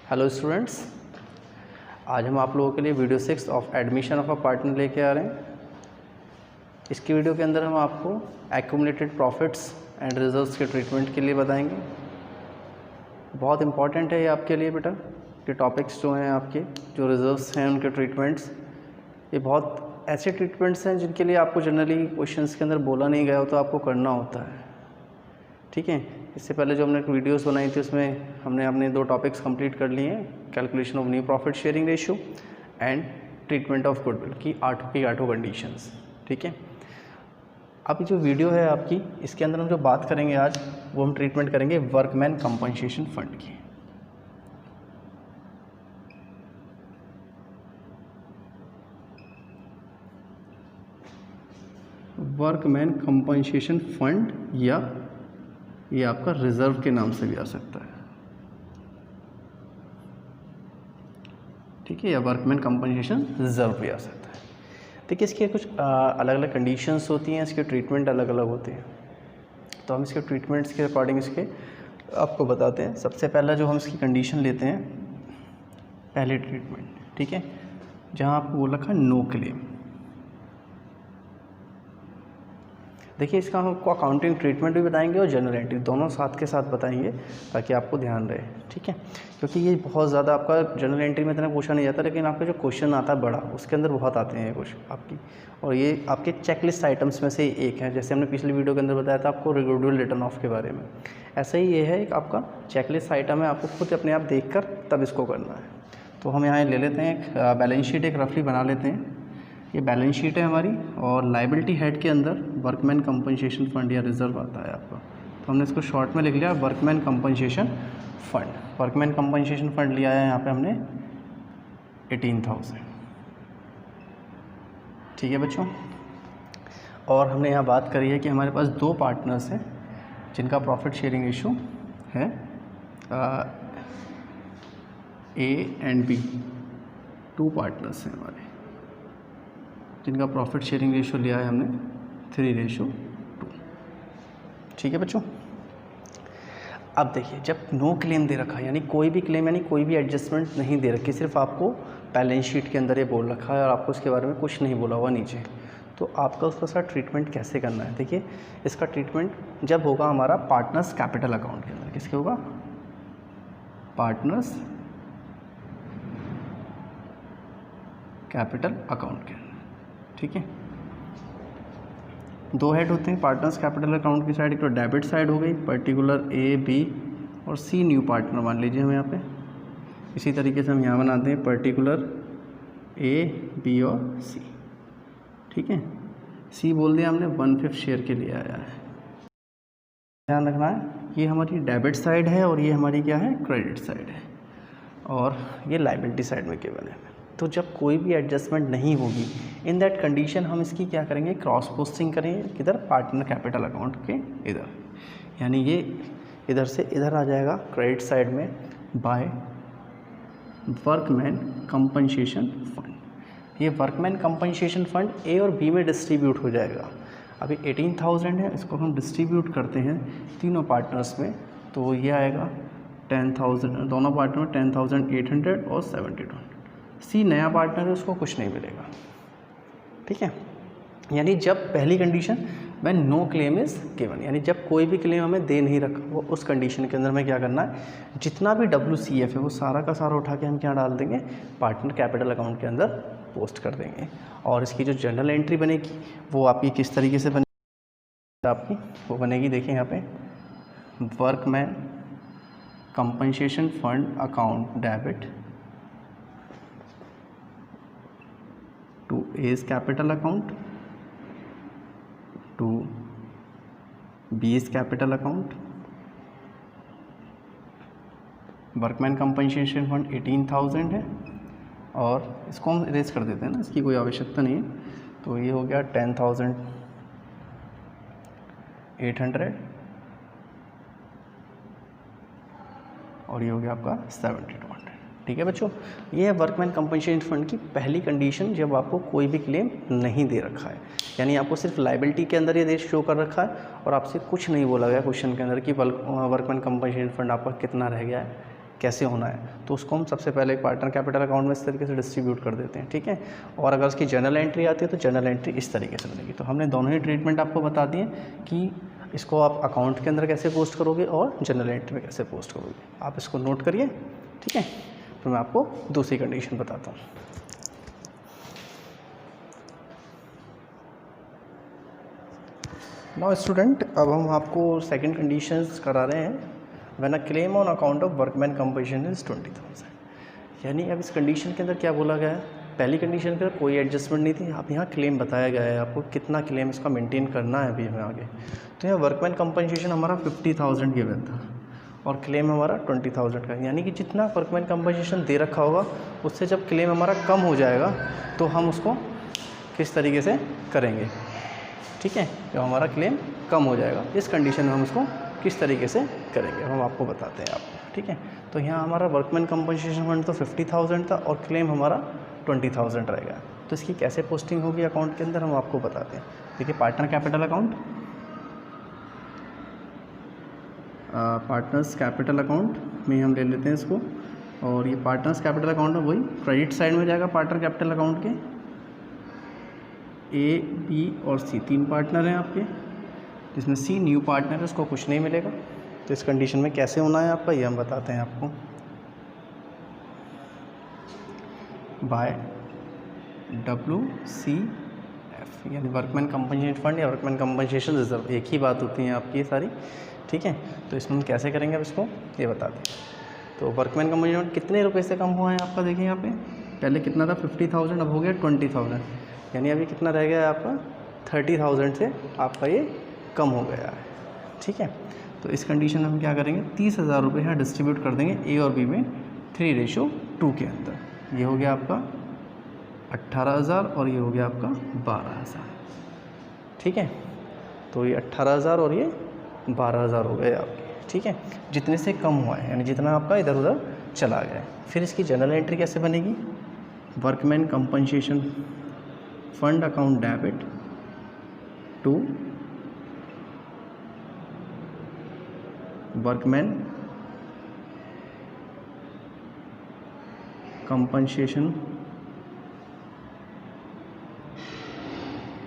Hello students, आज हम आप लोगों के लिए video 6 of admission of a partner लेके आ रहे हैं। इसकी वीडियो के अंदर हम आपको एक्यूमुलेटेड प्रॉफिट्स एंड रिजर्व्स के ट्रीटमेंट के लिए बताएंगे। बहुत इंपॉर्टेंट है ये आपके लिए बेटा, कि टॉपिक्स जो हैं आपके जो रिजर्व्स हैं उनके ट्रीटमेंट्स, ये बहुत ऐसे ट्रीटमेंट्स हैं जिनके लिए आपको जनरली क्वेश्चंस के अंदर बोला नहीं गया हो तो आपको करना होता है। ठीक है, इससे पहले जो हमने वीडियोस बनाई थी उसमें हमने अपने 2 टॉपिक्स कंप्लीट कर लिए हैं, calculation of new profit sharing ratio and treatment of goodwill की आठों कंडीशंस। ठीक है, अब जो वीडियो है आपकी, इसके अंदर हम जो बात करेंगे आज, वो हम ट्रीटमेंट करेंगे वर्कमैन कंपनसेशन फंड की। वर्कमैन कंपनसेशन फंड या ये आपका रिजर्व के नाम से भी आ सकता है। ठीक है, या वर्कमैन कंपनसेशन रिजर्व भी आ सकता है। देखिए, इसके कुछ अलग अलग कंडीशंस होती हैं, इसके ट्रीटमेंट अलग अलग होते हैं, तो हम इसके ट्रीटमेंट्स के अकॉर्डिंग इसके आपको बताते हैं। सबसे पहला जो हम इसकी कंडीशन लेते हैं, पहले ट्रीटमेंट, ठीक है, जहाँ आपको बोल रखा है नो क्लेम। देखिए, इसका हम आपको अकाउंटिंग ट्रीटमेंट भी बताएंगे और जनरल एंट्री दोनों साथ के साथ बताएंगे ताकि आपको ध्यान रहे। ठीक है, क्योंकि ये बहुत ज़्यादा आपका जनरल एंट्री में इतना पूछा नहीं जाता, लेकिन आपका जो क्वेश्चन आता है बड़ा, उसके अंदर बहुत आते हैं ये क्वेश्चन आपकी, और ये आपके चेकलिस्ट आइटम्स में से एक है। जैसे हमने पिछली वीडियो के अंदर बताया था आपको गुडविल रिटर्न ऑफ के बारे में, ऐसा ही ये है एक आपका चेकलिस्ट आइटम है, आपको खुद अपने आप देख कर तब इसको करना है। तो हम यहाँ ले लेते हैं एक बैलेंस शीट, एक रफली बना लेते हैं। ये बैलेंस शीट है हमारी, और लाइबिलिटी हेड के अंदर वर्कमैन कंपनसेशन फंड या रिजर्व आता है आपका, तो हमने इसको शॉर्ट में लिख लिया workman compensation fund. Workman compensation fund लिया है यहाँ पे हमने 18,000। ठीक है बच्चों, और हमने यहाँ बात करी है कि हमारे पास 2 पार्टनर्स हैं जिनका प्रॉफिट शेयरिंग रेशो है A एंड B। 2 पार्टनर्स हैं हमारे जिनका प्रॉफिट शेयरिंग रेशो लिया है हमने 3:2। ठीक है बच्चों, अब देखिए, जब नो क्लेम दे रखा है, यानी कोई भी क्लेम यानी कोई भी एडजस्टमेंट नहीं दे रखी, सिर्फ आपको बैलेंस शीट के अंदर ये बोल रखा है और आपको उसके बारे में कुछ नहीं बोला हुआ नीचे, तो आपका उसका साथ ट्रीटमेंट कैसे करना है। देखिए, इसका ट्रीटमेंट जब होगा हमारा पार्टनर्स कैपिटल अकाउंट के अंदर। किसके होगा? पार्टनर्स कैपिटल अकाउंट के अंदर। ठीक है, 2 हेड होते हैं पार्टनर्स कैपिटल अकाउंट की साइड, एक तो डेबिट साइड हो गई, पर्टिकुलर A, B और C न्यू पार्टनर मान लीजिए हम यहाँ पे। इसी तरीके से हम यहाँ बनाते हैं पर्टिकुलर A, B और C। ठीक है, C बोल दिया हमने 1/5 शेयर के लिए आया है। ध्यान रखना है, ये हमारी डेबिट साइड है और ये हमारी क्या है? क्रेडिट साइड है, और ये लाइबिलिटी साइड में केवल है। तो जब कोई भी एडजस्टमेंट नहीं होगी, इन दैट कंडीशन हम इसकी क्या करेंगे? क्रॉस पोस्टिंग करेंगे। किधर? पार्टनर कैपिटल अकाउंट के इधर, यानी ये इधर से इधर आ जाएगा क्रेडिट साइड में, बाय वर्कमैन कंपनसेशन फंड। ये वर्कमैन कंपनसेशन फंड A और B में डिस्ट्रीब्यूट हो जाएगा। अभी 18,000 है, इसको हम डिस्ट्रीब्यूट करते हैं तीनों पार्टनर्स में, तो ये आएगा 10,000, दोनों पार्टनर में 10,800 और 72। C नया पार्टनर है, उसको कुछ नहीं मिलेगा। ठीक है, यानी जब पहली condition when no claim is given, यानी जब कोई भी क्लेम हमें दे नहीं रखा, वो उस कंडीशन के अंदर में क्या करना है? जितना भी WCF है वो सारा का सारा उठा के हम क्या डाल देंगे? पार्टनर कैपिटल अकाउंट के अंदर पोस्ट कर देंगे। और इसकी जो जनरल एंट्री बनेगी वो आपकी किस तरीके से बनेगी? आपकी वो बनेगी, देखिए यहाँ पे, workman compensation fund account debit to A's capital account, to B's capital account, workman compensation fund 18,000 है, और इसको हम इरेज कर देते हैं ना, इसकी कोई आवश्यकता नहीं है। तो ये हो गया 10,800 और ये हो गया आपका 7200। ठीक है बच्चों, ये है वर्कमैन कंपनसेशन फंड की पहली कंडीशन, जब आपको कोई भी क्लेम नहीं दे रखा है, यानी आपको सिर्फ लाइबिलिटी के अंदर ये देश शो कर रखा है और आपसे कुछ नहीं बोला गया क्वेश्चन के अंदर कि वर्कमैन कंपनसेशन फंड आपका कितना रह गया है कैसे होना है, तो उसको हम सबसे पहले एक पार्टनर कैपिटल अकाउंट में इस तरीके से डिस्ट्रीब्यूट कर देते हैं, ठीक है। और अगर उसकी जर्नल एंट्री आती है तो जर्नल एंट्री इस तरीके से बनेगी। तो हमने दोनों ही ट्रीटमेंट आपको बता दिए कि इसको आप अकाउंट के अंदर कैसे पोस्ट करोगे और जर्नल एंट्री में कैसे पोस्ट करोगे। आप इसको नोट करिए, ठीक है। तो मैं आपको दूसरी कंडीशन बताता हूँ। नाउ स्टूडेंट, अब हम आपको सेकंड कंडीशंस करा रहे हैं। When a claim on account of workman compensation is 20,000, यानी अब इस कंडीशन के अंदर क्या बोला गया है, पहली कंडीशन के अंदर कोई एडजस्टमेंट नहीं थी, अब यहाँ क्लेम बताया गया है आपको कितना क्लेम इसका मेंटेन करना है अभी हमें आगे। तो यहाँ वर्कमैन कंपनसेशन हमारा 50,000 गिवन था और क्लेम हमारा 20,000 का, यानी कि जितना वर्कमैन कंपनसेशन दे रखा होगा उससे जब क्लेम हमारा कम हो जाएगा तो हम उसको किस तरीके से करेंगे, ठीक है। जब हमारा क्लेम कम हो जाएगा इस कंडीशन में हम उसको किस तरीके से करेंगे हम आपको बताते हैं आपको, ठीक है। तो यहाँ हमारा वर्कमैन कंपनसेशन फंड तो 50,000 था और क्लेम हमारा 20,000 रहेगा। तो इसकी कैसे पोस्टिंग होगी अकाउंट के अंदर हम आपको बताते हैं। देखिए partner capital account, partners capital account में हम ले लेते हैं इसको, और ये पार्टनर्स कैपिटल अकाउंट में वही क्रेडिट साइड में जाएगा पार्टनर कैपिटल अकाउंट के। ए, बी और सी 3 पार्टनर हैं आपके, जिसमें सी न्यू पार्टनर है, उसको कुछ नहीं मिलेगा। तो इस कंडीशन में कैसे होना है आपका ये हम बताते हैं आपको। बाय WCF, यानी वर्कमैन कंपनसेशन फंड या वर्कमैन कंपनसेशन रिजर्व, एक ही बात होती है आपकी ये सारी, ठीक है। तो इसमें हम कैसे करेंगे अब इसको ये बताते हैं। तो वर्कमैन कंपनसेशन कितने रुपए से कम हुआ है आपका, देखिए यहाँ पे पहले कितना था 50,000, अब हो गया 20,000, यानी अभी कितना रह गया है आपका 30,000 से आपका ये कम हो गया है, ठीक है। तो इस कंडीशन में हम क्या करेंगे, 30,000 रुपये यहाँ डिस्ट्रीब्यूट कर देंगे ए और बी में 3:2 के अंदर। ये हो गया आपका 18,000 और ये हो गया आपका 12,000, ठीक है। तो ये 18,000 और ये 12,000 हो गए आपके, ठीक है, जितने से कम हुआ है, यानी जितना आपका इधर उधर चला गया है। फिर इसकी जर्नल एंट्री कैसे बनेगी, workman compensation fund account debit to workman compensation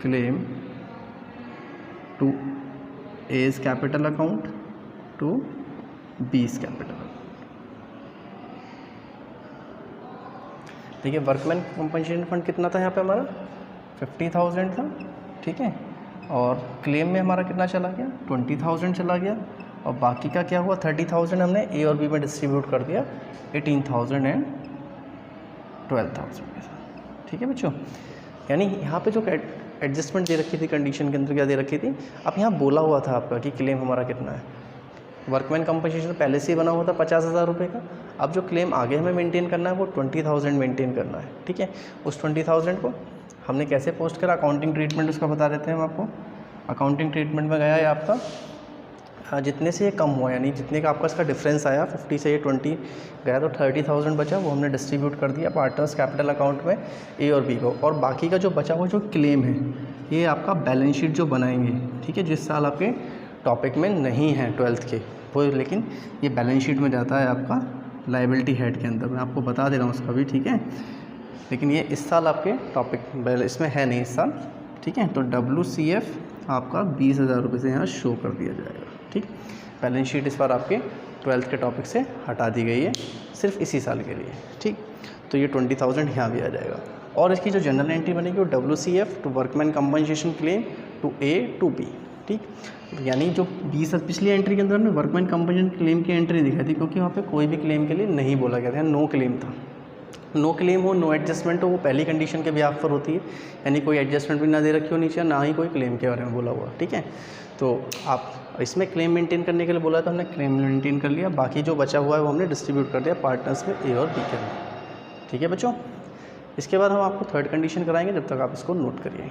claim to A's capital account to B's capital account. देखिए वर्कमैन कंपनसेशन फंड कितना था यहाँ पे हमारा 50,000 था, ठीक है, और क्लेम में हमारा कितना चला गया 20,000 चला गया, और बाकी का क्या हुआ 30,000 हमने ए और बी में डिस्ट्रीब्यूट कर दिया 18,000 एंड 12,000 के साथ, ठीक है बच्चों। यानी यहाँ पे जो एडजस्टमेंट दे रखी थी कंडीशन के अंदर क्या दे रखी थी, अब यहाँ बोला हुआ था आपका कि क्लेम हमारा कितना है। वर्कमैन कंपनसेशन पहले से ही बना हुआ था 50,000 रुपये का, अब जो क्लेम आगे हमें मेंटेन करना है वो 20,000 मेंटेन करना है, ठीक है। उस 20,000 को हमने कैसे पोस्ट करा, अकाउंटिंग ट्रीटमेंट उसका बता देते हैं हम आपको। अकाउंटिंग ट्रीटमेंट में गया है आपका जितने से ये कम हुआ, यानी जितने का आपका इसका डिफरेंस आया 50 से ये 20 गया तो 30,000 बचा, वो हमने डिस्ट्रीब्यूट कर दिया पार्टनर्स कैपिटल अकाउंट में ए और बी को, और बाकी का जो बचा हुआ जो क्लेम है ये आपका बैलेंस शीट जो बनाएंगे, ठीक है, जिस साल आपके टॉपिक में नहीं है 12th के वो, लेकिन ये बैलेंस शीट में जाता है आपका लाइबिलिटी हेड के अंदर, मैं आपको बता दे रहा हूँ उसका भी, ठीक है। लेकिन ये इस साल आपके टॉपिक इसमें है नहीं इस साल, ठीक है। तो WCF आपका 20,000 रुपये से यहाँ शो कर दिया जाएगा, ठीक। बैलेंस शीट इस बार आपके 12th के टॉपिक से हटा दी गई है सिर्फ इसी साल के लिए, ठीक। तो ये 20,000 यहाँ भी आ जाएगा, और इसकी जो जनरल एंट्री बनेगी वो WCF to workman compensation claim to A to B, ठीक। यानी जो 20 पिछली एंट्री के अंदर हमने वर्कमैन कंपनसेशन क्लेम की एंट्री दिखाई थी, क्योंकि वहाँ पे कोई भी क्लेम के लिए नहीं बोला गया था, नो क्लेम था। नो क्लेम हो, नो एडजस्टमेंट हो, वो पहली कंडीशन के बिहाफ पर होती है, यानी कोई एडजस्टमेंट भी ना दे रखी हो नीचे, ना ही कोई क्लेम के बारे में बोला हुआ, ठीक है। तो आप इसमें क्लेम मेंटेन करने के लिए बोला तो हमने क्लेम मेंटेन कर लिया, बाकी जो बचा हुआ है वो हमने डिस्ट्रीब्यूट कर दिया पार्टनर्स में ए और बी के अंदर, ठीक है बच्चों। इसके बाद हम आपको थर्ड कंडीशन कराएंगे, जब तक आप इसको नोट करिए।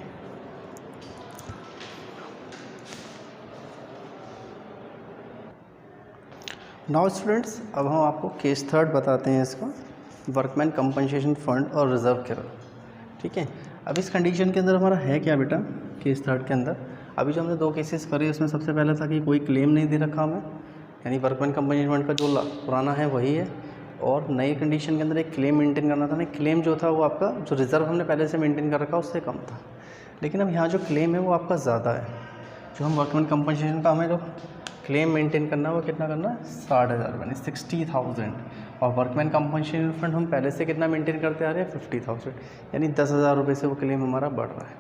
नाउ स्टूडेंट्स, अब हम आपको केस थर्ड बताते हैं इसका, वर्कमैन कंपनसेशन फंड और रिजर्व के, ठीक है। अब इस कंडीशन के अंदर हमारा है क्या बेटा, केस थर्ड के अंदर अभी जो हमने 2 केसेस करे उसमें सबसे पहले था कि कोई क्लेम नहीं दे रखा हमें, यानी वर्कमैन कंपनसेशन फंड का जो पुराना है वही है, और नई कंडीशन के अंदर एक क्लेम मेंटेन करना था ना, क्लेम जो था वो आपका जो रिज़र्व हमने पहले से मेंटेन कर रखा उससे कम था, लेकिन अब यहाँ जो क्लेम है वो आपका ज़्यादा है। जो हम वर्कमैन कंपनसेशन का हमें जो क्लेम मेंटेन करना है वो कितना करना है, 60,000 यानी 60,000, और वर्कमैन कंपनसेशन फंड हम पहले से कितना मेंटेन करते आ रहे हैं, 50,000, यानी 10,000 रुपये से वो क्लेम हमारा बढ़ रहा है।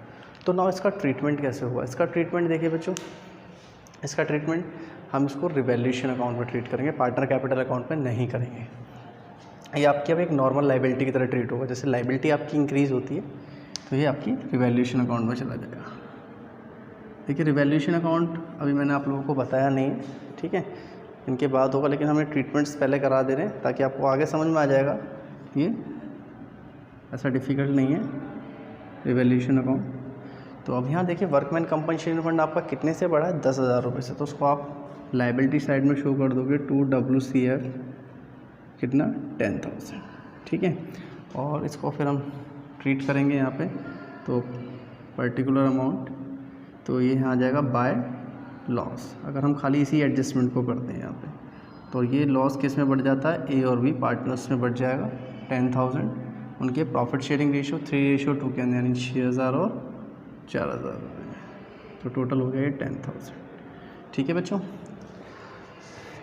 तो ना इसका ट्रीटमेंट कैसे हुआ, इसका ट्रीटमेंट देखिए बच्चों, इसका ट्रीटमेंट हम इसको रिवैल्यूएशन अकाउंट में ट्रीट करेंगे, पार्टनर कैपिटल अकाउंट में नहीं करेंगे। ये आपकी अब एक नॉर्मल लाइबिलिटी की तरह ट्रीट होगा, जैसे लाइबिलिटी आपकी इंक्रीज़ होती है तो ये आपकी रिवैल्यूएशन अकाउंट में चला जाएगा। देखिए रिवैल्यूएशन अकाउंट अभी मैंने आप लोगों को बताया नहीं है, ठीक है, इनके बाद होगा, लेकिन हमें ट्रीटमेंट्स पहले करा दे रहे हैं ताकि आपको आगे समझ में आ जाएगा। ये ऐसा डिफ़िकल्ट नहीं है रिवैल्यूएशन अकाउंट। तो अब यहाँ देखिए वर्कमैन कंपनसेशन फंड आपका कितने से बढ़ा है, 10,000 रुपये से, तो उसको आप लाइबिलिटी साइड में शो कर दोगे 2WCF कितना 10,000, ठीक है। और इसको फिर हम ट्रीट करेंगे यहाँ पे, तो पर्टिकुलर अमाउंट, तो ये यहाँ आ जाएगा बाय लॉस। अगर हम खाली इसी एडजस्टमेंट को करते हैं यहाँ पे, तो ये लॉस किस में बढ़ जाता है, ए और बी पार्टनर्स में बढ़ जाएगा 10,000, उनके प्रॉफिट शेयरिंग रेशियो 3:2 के अंदर, यानी 6,000 और 4,000 रुपये, तो टोटल हो गया ये 10,000, ठीक है बच्चों।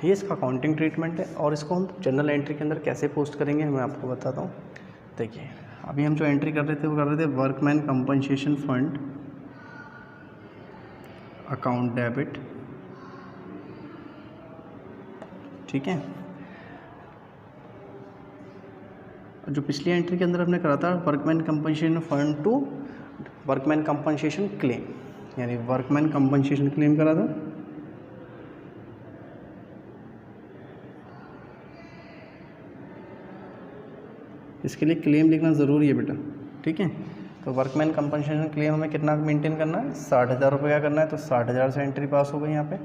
ये इसका अकाउंटिंग ट्रीटमेंट है, और इसको हम जनरल एंट्री के अंदर कैसे पोस्ट करेंगे मैं आपको बताता हूँ। देखिए अभी हम जो एंट्री कर रहे थे वो कर रहे थे workman compensation fund account debit, ठीक है। जो पिछली एंट्री के अंदर हमने करा था workman compensation fund to workman compensation claim, यानी वर्कमैन कंपनसेशन क्लेम करा था, इसके लिए क्लेम लिखना ज़रूरी है बेटा, ठीक है। तो वर्कमैन कंपनसेशन क्लेम हमें कितना मेंटेन करना है, 60,000 रुपये का करना है, तो 60,000 से एंट्री पास हो गई यहाँ पे,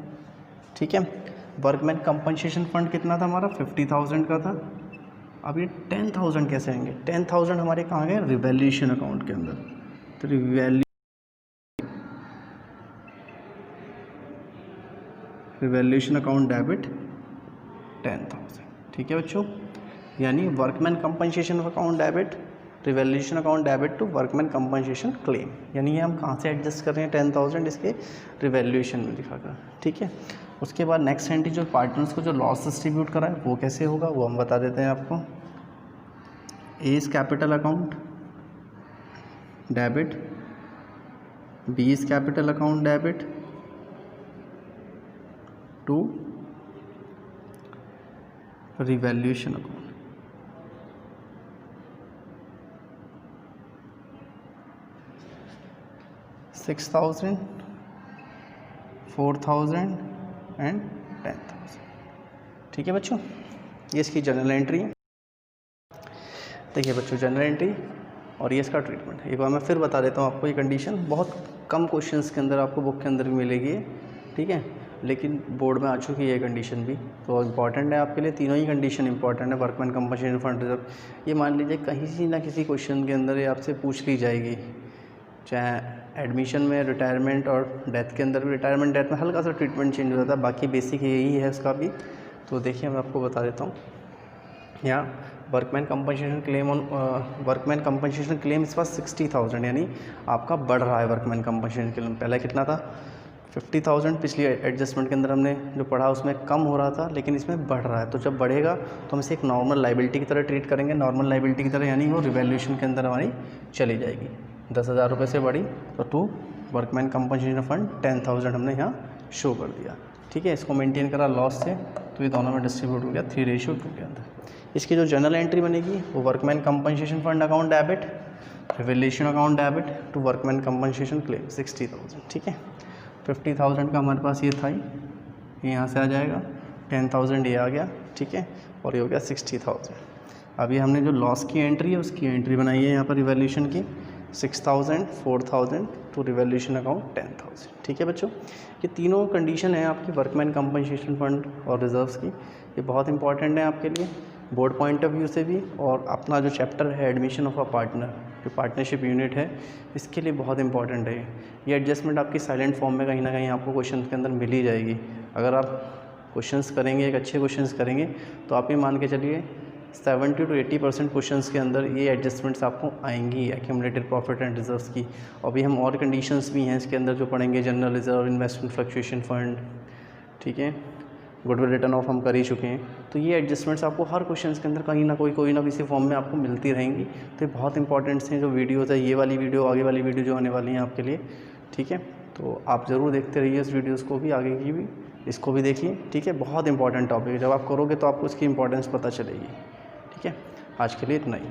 ठीक है। वर्कमैन कंपनसेशन फंड कितना था हमारा, 50,000 का था। अब ये 10,000 कैसे आएंगे, 10,000 हमारे कहाँ गए, रिवैल्यूएशन अकाउंट के अंदर, तो रिवैल्यूएशन अकाउंट डेबिट 10,000, ठीक है बच्चों। यानी workman compensation account debit revaluation account debit to workman compensation claim, यानी ये हम कहाँ से एडजस्ट कर रहे हैं 10,000 इसके रिवैल्यूएशन में दिखाकर, ठीक है। उसके बाद नेक्स्ट एंट्री जो पार्टनर्स को जो लॉस डिस्ट्रीब्यूट करा है वो कैसे होगा वो हम बता देते हैं आपको। A is capital account debit, B is capital account debit to revaluation account, $6,000, $4,000 and 10,000, ठीक है बच्चों। ये इसकी जनरल एंट्री है। देखिए बच्चों जनरल एंट्री और ये इसका ट्रीटमेंट, एक बार मैं फिर बता देता हूँ आपको। ये कंडीशन बहुत कम क्वेश्चंस के अंदर आपको बुक के अंदर भी मिलेगी, ठीक है, लेकिन बोर्ड में आ चुकी है ये कंडीशन भी, तो इम्पॉर्टेंट है आपके लिए। तीनों ही कंडीशन इंपॉर्टेंट है, वर्कमैन कंपनसेशन फंड रिजर्व। ये मान लीजिए कहीं ना किसी क्वेश्चन के अंदर ये आपसे पूछ ली जाएगी, चाहे एडमिशन में, रिटायरमेंट और डेथ के अंदर भी। रिटायरमेंट डेथ में हल्का सा ट्रीटमेंट चेंज हो जाता है, बाकी बेसिक यही है उसका भी। तो देखिए मैं आपको बता देता हूँ। यहाँ workman compensation claim on workman compensation claim इस पास 60,000, यानी आपका बढ़ रहा है वर्कमैन कंपनसेशन क्लेम। पहले कितना था 50,000, पिछली एडजस्टमेंट के अंदर हमने जो पढ़ा उसमें कम हो रहा था, लेकिन इसमें बढ़ रहा है। तो जब बढ़ेगा तो हम इसे एक नॉर्मल लाइबिलिटी की तरह ट्रीट करेंगे, नॉर्मल लाइबिलिटी की तरह, यानी वो रिवैल्यूएशन के अंदर हमारी चली जाएगी। 10,000 रुपये से बढ़ी तो टू वर्कमैन कंपनसेशन फंड 10,000 हमने यहाँ शो कर दिया, ठीक है। इसको मेंटेन करा लॉस से, तो ये दोनों में डिस्ट्रीब्यूट हो गया 3:2 के अंदर। इसकी जो जनरल एंट्री बनेगी वो workman compensation fund account debit revaluation account debit to workman compensation claim 60,000, ठीक है। 50,000 का हमारे पास ये था ही, ये यहाँ से आ जाएगा, 10,000 ये आ गया, ठीक है, और ये हो गया 60,000। अभी हमने जो लॉस की एंट्री है उसकी एंट्री बनाई है यहाँ पर रिवैल्यूएशन की, 6,000, 4,000 टू रिवैल्यूएशन अकाउंट 10,000, ठीक है बच्चों। ये तीनों कंडीशन है आपकी वर्कमैन कंपनसेशन फंड और रिजर्व्स की, ये बहुत इंपॉर्टेंट है आपके लिए बोर्ड पॉइंट ऑफ व्यू से भी, और अपना जो चैप्टर है एडमिशन ऑफ अ पार्टनर, जो पार्टनरशिप यूनिट है, इसके लिए बहुत इंपॉर्टेंट है। ये एडजस्टमेंट आपकी साइलेंट फॉर्म में कहीं ना कहीं आपको क्वेश्चन के अंदर मिल ही जाएगी। अगर आप क्वेश्चंस करेंगे, एक अच्छे क्वेश्चंस करेंगे, तो आप ये मान के चलिए 70 to 80% क्वेश्चंस के अंदर ये एडजस्टमेंट्स आपको आएंगी एक्यूमुलेटेड प्रॉफिट एंड रिजर्व्स की। और भी हम और कंडीशंस भी हैं इसके अंदर जो पढ़ेंगे, general reserve, investment fluctuation fund, ठीक है, गुडविल रिटर्न ऑफ हम कर ही चुके हैं। तो ये एडजस्टमेंट्स आपको हर क्वेश्चन के अंदर कहीं ना कोई ना किसी फॉर्म में आपको मिलती रहेंगी। तो ये बहुत इंपॉर्टेंट्स हैं जो वीडियोज़ है, ये वाली वीडियो, आगे वाली वीडियो जो आने वाली हैं आपके लिए, ठीक है। तो आप ज़रूर देखते रहिए इस वीडियोज़ को भी, आगे की भी, इसको भी देखिए, ठीक है। बहुत इंपॉर्टेंट टॉपिक है, जब आप करोगे तो आपको इसकी इंपॉर्टेंस पता चलेगी, ठीक है। आज के लिए इतना ही।